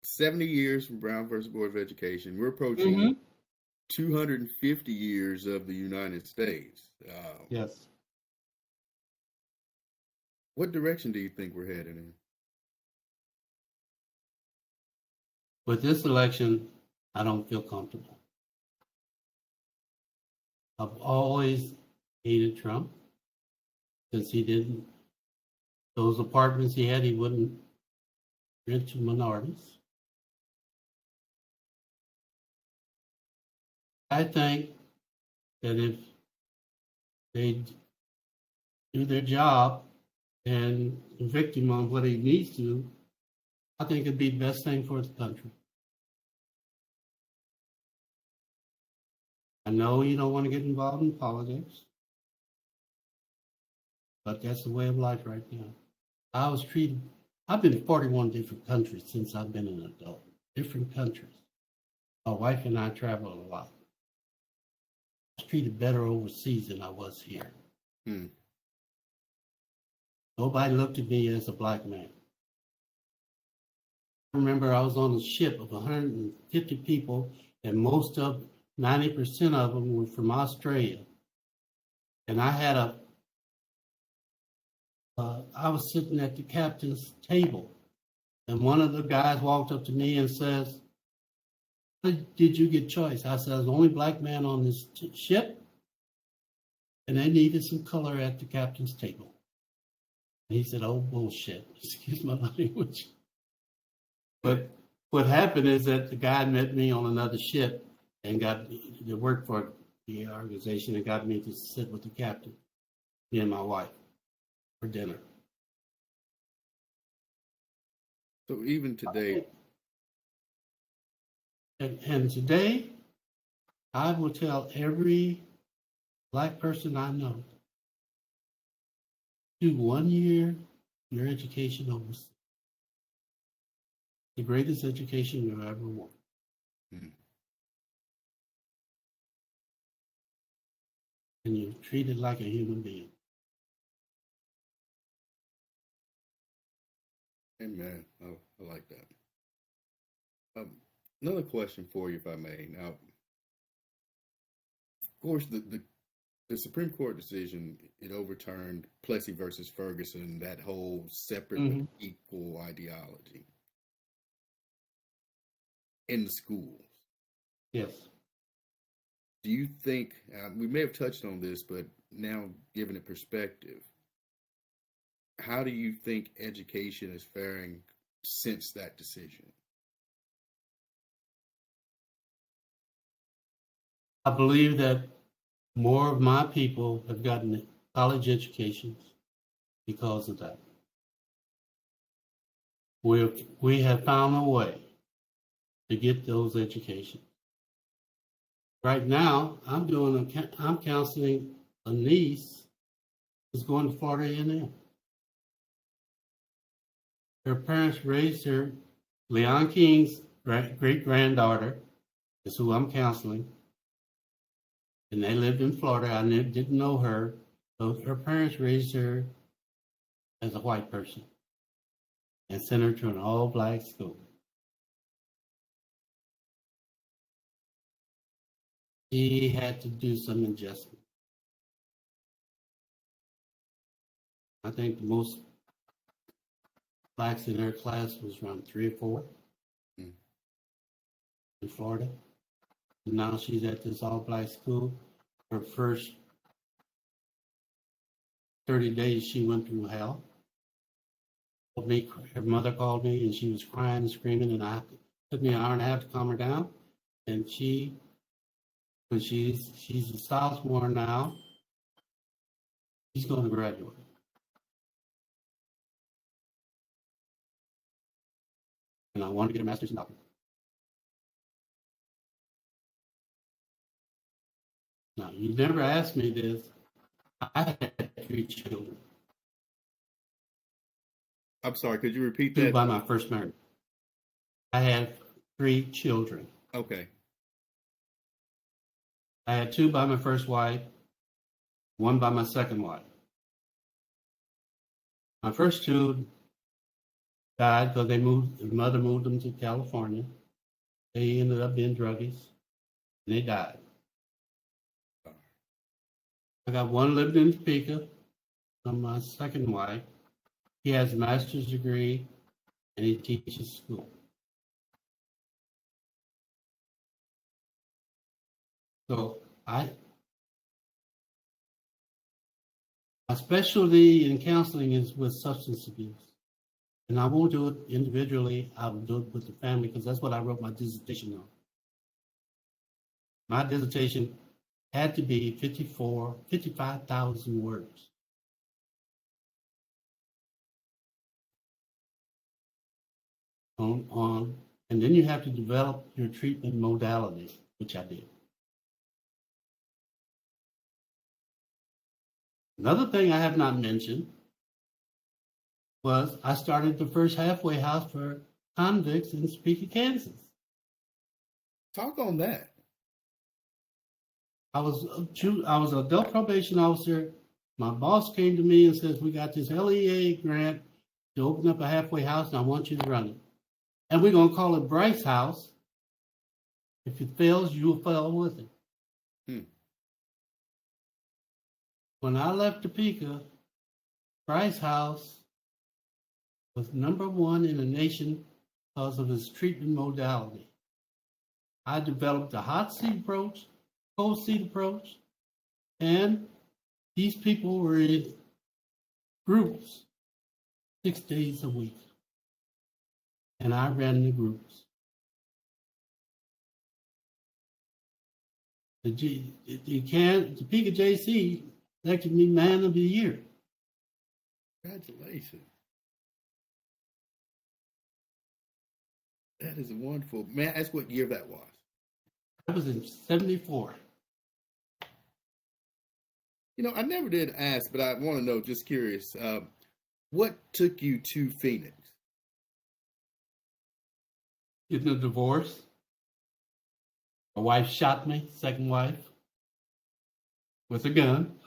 70 years from Brown versus Board of Education. We're approaching 250 years of the United States. Yes. What direction do you think we're headed in? With this election, I don't feel comfortable. I've always hated Trump since he didn't, those apartments he had, he wouldn't rent to minorities. I think that if they do their job and convict him on what he needs to, I think it'd be the best thing for the country. I know you don't want to get involved in politics, but that's the way of life right now. I've been in 41 different countries since I've been an adult, different countries. My wife and I travel a lot. I was treated better overseas than I was here. Nobody looked at me as a black man. I remember I was on a ship of 150 people, and 90% of them were from Australia. And I was sitting at the captain's table, and one of the guys walked up to me and says, "How did you get choice?" I said, "I was the only black man on this ship, and they needed some color at the captain's table." And he said, "Oh, bullshit." Excuse my language. But what happened is that the guy met me on another ship and got to work for the organization and got me to sit with the captain, me and my wife, for dinner. So even today, and today, I will tell every black person I know, do 1 year your education overseas. The greatest education you'll ever want. And you're treated like a human being. Amen. Oh, I like that. Another question for you, if I may. Now, of course, the Supreme Court decision, it overturned Plessy versus Ferguson, that whole separate but equal ideology in the schools. Yes. Do you think, we may have touched on this, but now given it perspective, how do you think education is faring since that decision? I believe that more of my people have gotten college educations because of that. we have found a way to get those educations. Right now, I'm counseling a niece who's going to Florida A&M. Her parents raised her. Leon King's great granddaughter is who I'm counseling, and they lived in Florida. I didn't know her, so her parents raised her as a white person and sent her to an all-black school. She had to do some adjustment. I think the most blacks in her class was around 3 or 4 in Florida. And now she's at this all-black school. Her first 30 days, she went through hell. Her mother called me, and she was crying and screaming, and it took me an hour and a half to calm her down. And she's a sophomore now. She's going to graduate. And I want to get a master's in doctorate. Now, you never asked me this. I had 3 children. I'm sorry, could you repeat 2 that? by my first marriage. I had 3 children. Okay. I had 2 by my first wife, 1 by my second wife. My first 2 died because the mother moved them to California. They ended up being druggies, and they died. I got 1 lived in Topeka from my second wife. He has a master's degree, and he teaches school. So my specialty in counseling is with substance abuse. And I won't do it individually. I will do it with the family because that's what I wrote my dissertation on. My dissertation had to be 55,000 words. And then you have to develop your treatment modality, which I did. Another thing I have not mentioned was I started the first halfway house for convicts in Topeka, Kansas. Talk on that. I was an adult probation officer. My boss came to me and says, "We got this LEA grant to open up a halfway house, and I want you to run it. And we're going to call it Brice House. If it fails, you'll fail with it." When I left Topeka, Brice House was #1 in the nation because of its treatment modality. I developed a hot seat approach, cold seat approach, and these people were in groups 6 days a week. And I ran the groups. The Topeka JC elected me Man of the Year. Congratulations. That is wonderful. May I ask what year that was? That was in '74. You know, I never did ask, but I want to know, just curious, what took you to Phoenix? Getting a divorce. My wife shot me, second wife, with a gun.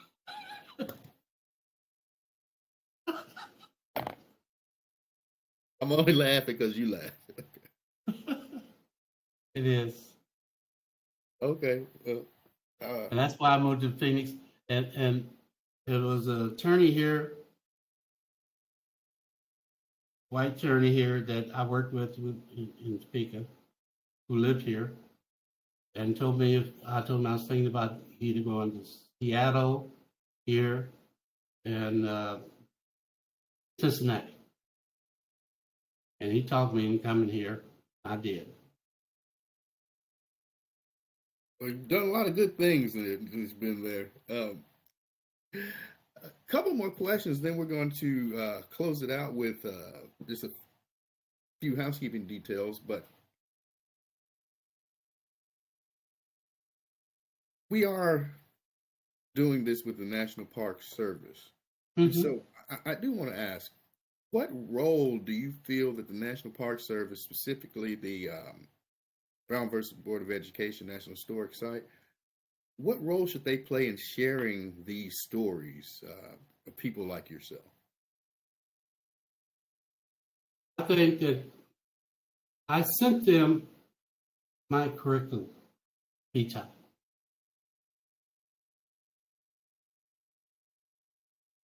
I'm only laughing because you laugh. It is. Okay. And that's why I moved to Phoenix. And it was an attorney here, white attorney here that I worked with in Topeka, who lived here, and told me I told him I was thinking about either going to Seattle here and Cincinnati. And he talked me into coming here. I did. Well, you've done a lot of good things since you've been there. A couple more questions, then we're going to close it out with just few housekeeping details, but we are doing this with the National Park Service. And Mhm. so I do want to ask, what role do you feel that the National Park Service, specifically the Brown versus Board of Education National Historic Site, what role should they play in sharing these stories of people like yourself? I think that I sent them my curriculum each time.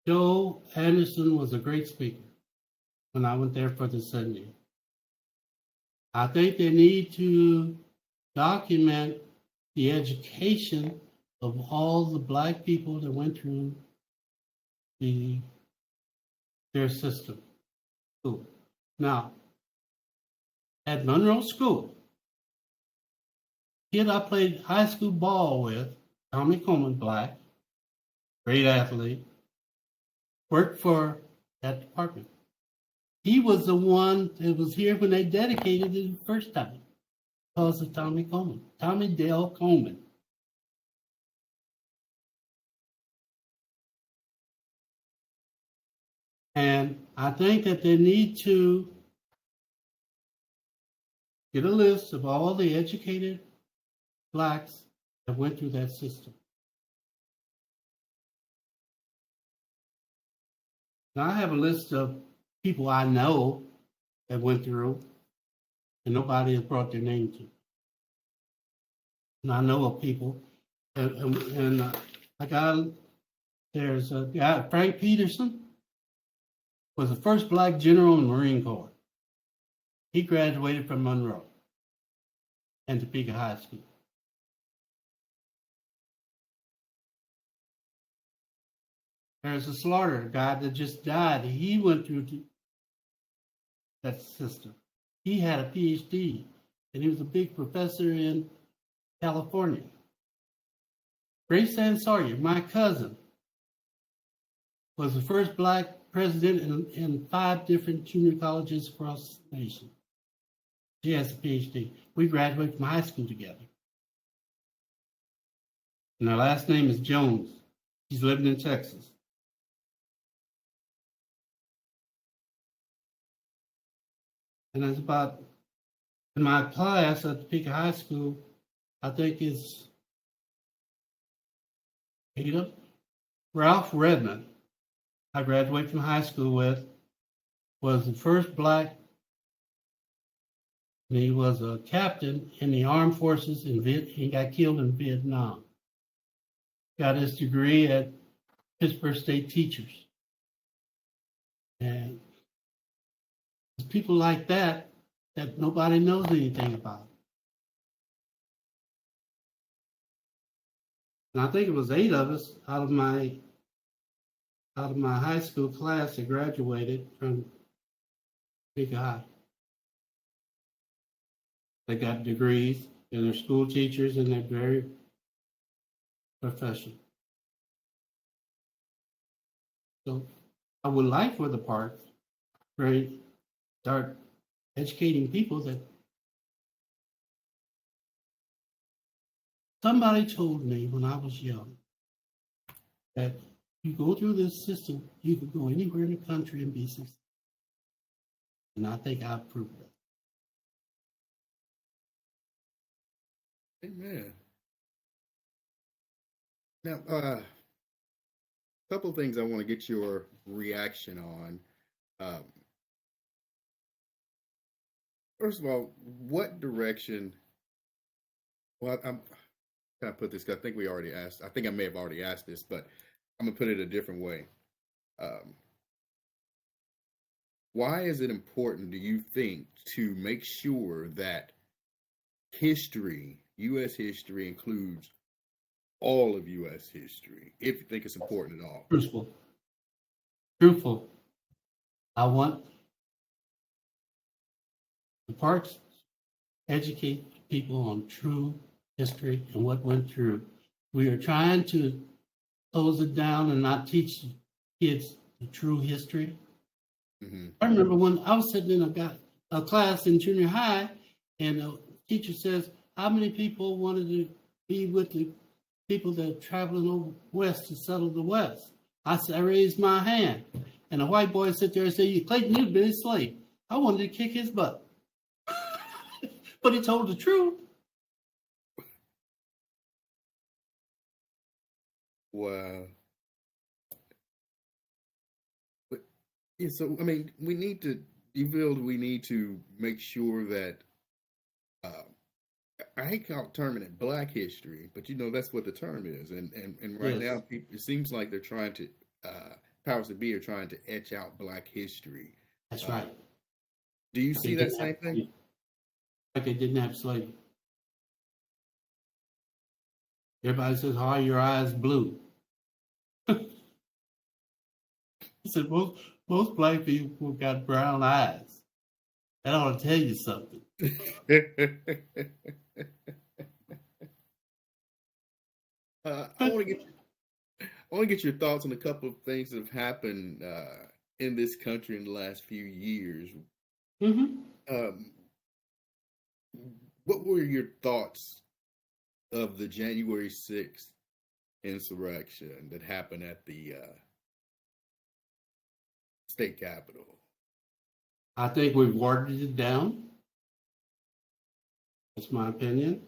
Joe Anderson was a great speaker when I went there for the Sunday. I think they need to document the education of all the Black people that went through their system. School. Now, at Monroe School, kid I played high school ball with, Tommy Coleman, Black, great athlete, worked for that department. He was the one that was here when they dedicated it the first time because of Tommy Coleman, Tommy Dale Coleman. And I think that they need to get a list of all the educated Blacks that went through that system. Now, I have a list of people I know that went through, and nobody has brought their name to. And I know of people, and there's a guy, Frank Peterson, was the first Black general in the Marine Corps. He graduated from Monroe and Topeka High School. There's a Slaughter guy that just died. He went through that system. He had a PhD, and he was a big professor in California. Brice Sawyer, my cousin, was the first Black president in 5 different junior colleges across the nation. She has a PhD. We graduated from high school together. And her last name is Jones. She's living in Texas. And it's about, in my class at Topeka High School, I think it's Ada. Ralph Redmond, I graduated from high school with, was the first Black, and he was a captain in the armed forces he got killed in Vietnam. Got his degree at Pittsburgh State Teachers. And it's people like that nobody knows anything about. And I think it was 8 of us out of my high school class that graduated from Topeka High. They got degrees, and they're school teachers, and they're very professional. So I would like for the park to start educating people that somebody told me when I was young that you go through this system, you could go anywhere in the country and be successful. And I think I've proved that. Amen. Now, a couple of things I want to get your reaction on. First of all, what direction? Well, I'm kind of put this. I think we already asked. I think I may have already asked this, but I'm gonna put it a different way. Why is it important, do you think, to make sure that history, U.S. history, includes all of U.S. history, if you think it's important at all? Truthful. I want the parks educate people on true history and what went through. We are trying to close it down and not teach kids the true history. Mm-hmm. I remember when I was sitting in a a class in junior high, and the teacher says, how many people wanted to be with the people that are traveling over west to settle the West? I raised my hand. And a white boy sit there and say, Clayton, you've been a slave. I wanted to kick his butt. But he told the truth. Wow. But yeah, so I mean, we need to make sure that I hate terming it Black history, but that's what the term is. And right Yes, now, people, it seems like they're trying to powers that be are trying to etch out Black history. that's Uh, right. do you Like they see that didn't have same thing? slavery. Like they didn't have slavery. Everybody says, "How are your eyes blue?" I said, most black people got brown eyes. That ought to tell you something. I want to get your thoughts on a couple of things that have happened in this country in the last few years. Mm-hmm. Um, what were your thoughts of the January 6th insurrection that happened at the state capitol? I think we've watered it down. That's my opinion.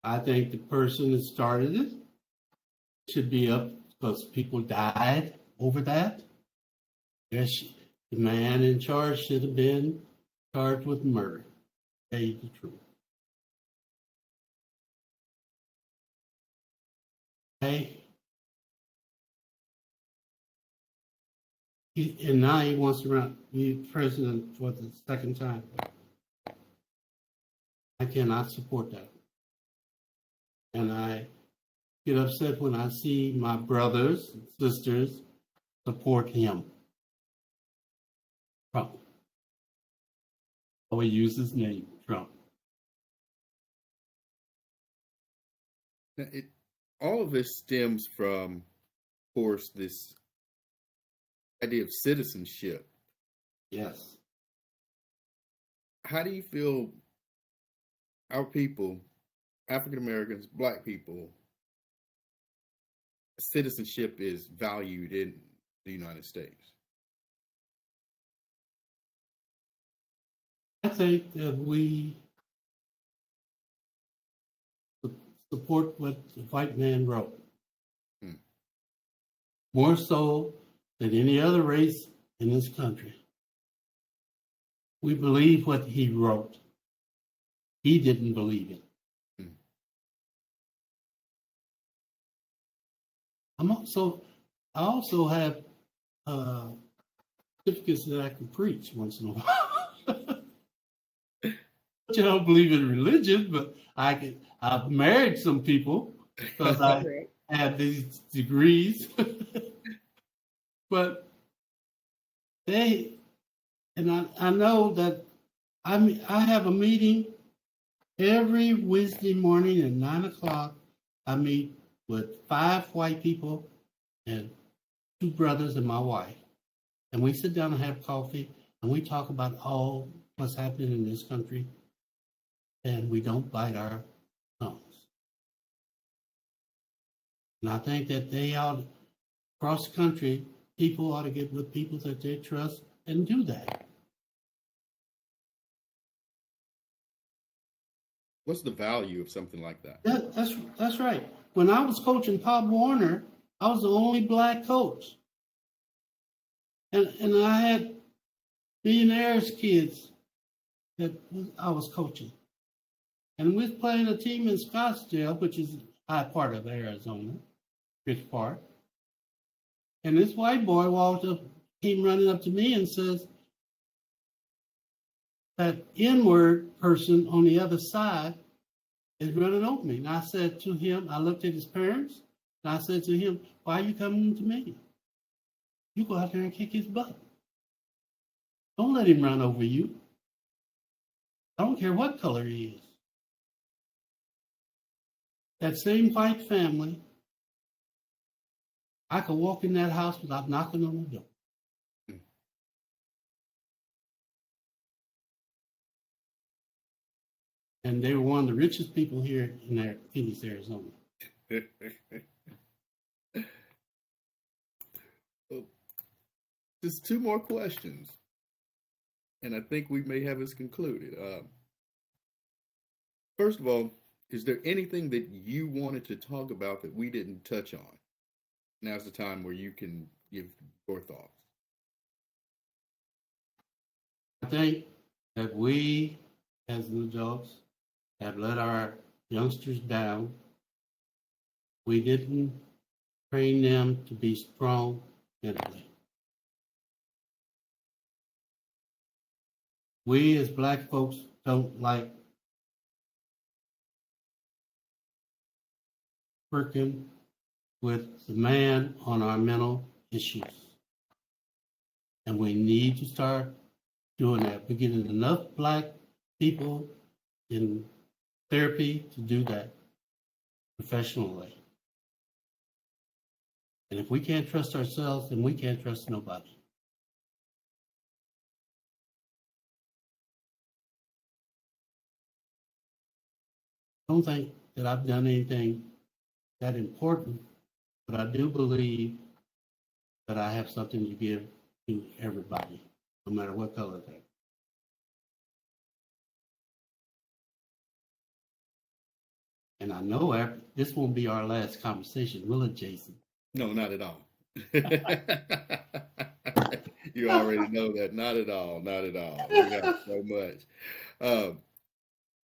I think the person that started it should be up because people died over that. Yes, the man in charge should have been charged with murder. Tell you the truth. Okay? And now he wants to be president for the second time. I cannot support that. And I get upset when I see my brothers and sisters support him. Trump. Always use his name, Trump. All of this stems from, of course, this idea of citizenship. Yes. How do you feel our people, African Americans, Black people, citizenship is valued in the United States? I think that we support what the white man wrote. Hmm. More so than any other race in this country. We believe what he wrote. He didn't believe it. Hmm. I also have certificates that I can preach once in a while. I don't believe in religion, but I've married some people because I Right. have these degrees. But I know that I have a meeting every Wednesday morning at 9:00. I meet with 5 white people and 2 brothers and my wife. And we sit down and have coffee and we talk about all what's happening in this country. And we don't bite our tongues. And I think that they ought, across the country, people ought to get with people that they trust and do that. What's the value of something like that? That's right. When I was coaching Pop Warner, I was the only black coach. And I had millionaires' kids that I was coaching. And we was playing a team in Scottsdale, which is a part of Arizona, Rich Park. And this white boy came running up to me and says, that N-word person on the other side is running over me. And I said to him, I looked at his parents, and I said to him, why are you coming to me? You go out there and kick his butt. Don't let him run over you. I don't care what color he is. That same white family, I could walk in that house without knocking on the door. and they were one of the richest people here in Phoenix, Arizona. Well, just two more questions, and I think we may have this concluded. First of all, is there anything that you wanted to talk about that we didn't touch on? Now's the time where you can give your thoughts. I think that we, as adults, have let our youngsters down. We didn't train them to be strong mentally. We as Black folks don't like working with the man on our mental issues. And we need to start doing that. We're getting enough Black people in therapy to do that professionally. And if we can't trust ourselves, then we can't trust nobody. I don't think that I've done anything that important, but I do believe that I have something to give to everybody, no matter what color they are. And I know this won't be our last conversation, will it, Jason? No, not at all. You already know that. Not at all. Not at all. We have so much.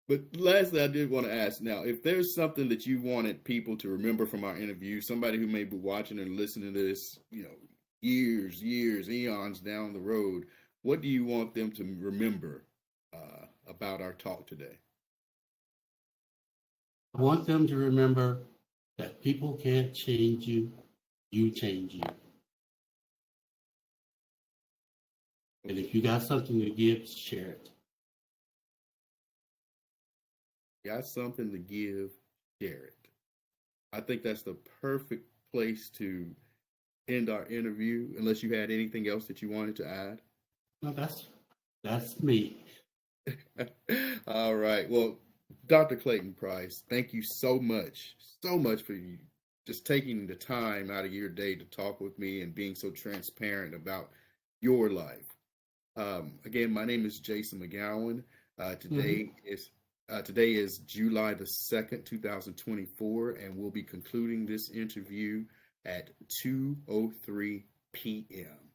But lastly, I did want to ask now, if there's something that you wanted people to remember from our interview, somebody who may be watching and listening to this, years, eons down the road, what do you want them to remember about our talk today? I want them to remember that people can't change you, you change you. And if you got something to give, share it. Got something to give, share it. I think that's the perfect place to end our interview, unless you had anything else that you wanted to add. No, that's me. All right. Well, Dr. Clayton Brice, thank you so much for you just taking the time out of your day to talk with me and being so transparent about your life. Again, my name is Jason McGowan. Today is July the 2nd, 2024, and we'll be concluding this interview at 2:03 p.m.